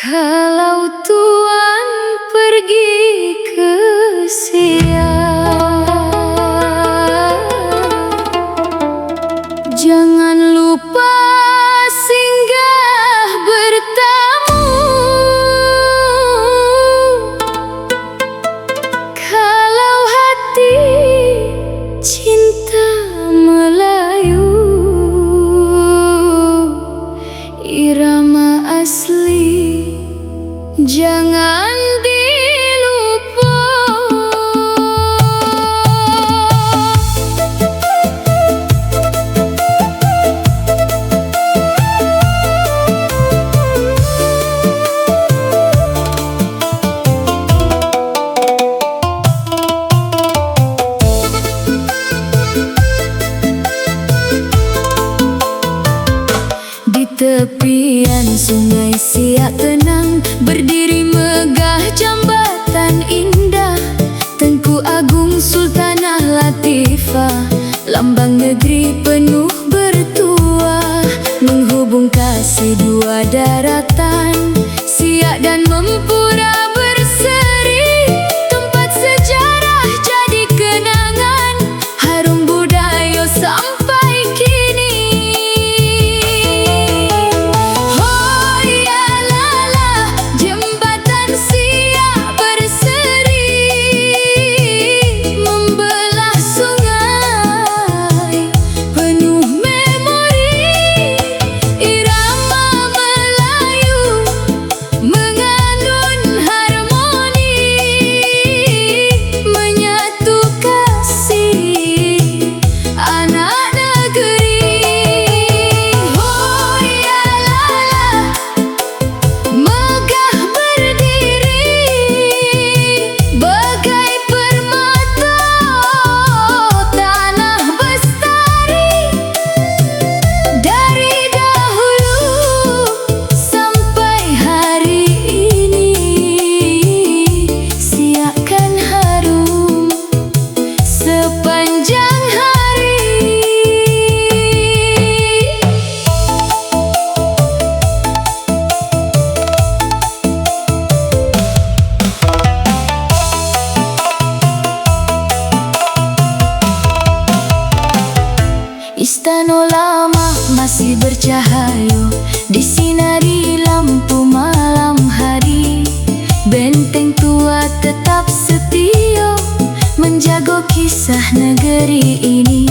Kalau Tuhan pergi ke Siak, jangan lupa singgah bertamu. Kalau hati cinta Melayu, irama asli jangan dilupa. Di tepian sungai Siak tenang berdiri megah jambatan indah, Tengku Agung Sultanah Latifah, lambang negeri penuh bertuah, menghubung kasih dua daratan, Siak dan Mempura berseri, tempat sejarah jadi kenangan, harum budaya sampai kini. Istana lama masih bercahaya, disinari lampu malam hari. Benteng tua tetap setia, menjaga kisah negeri ini.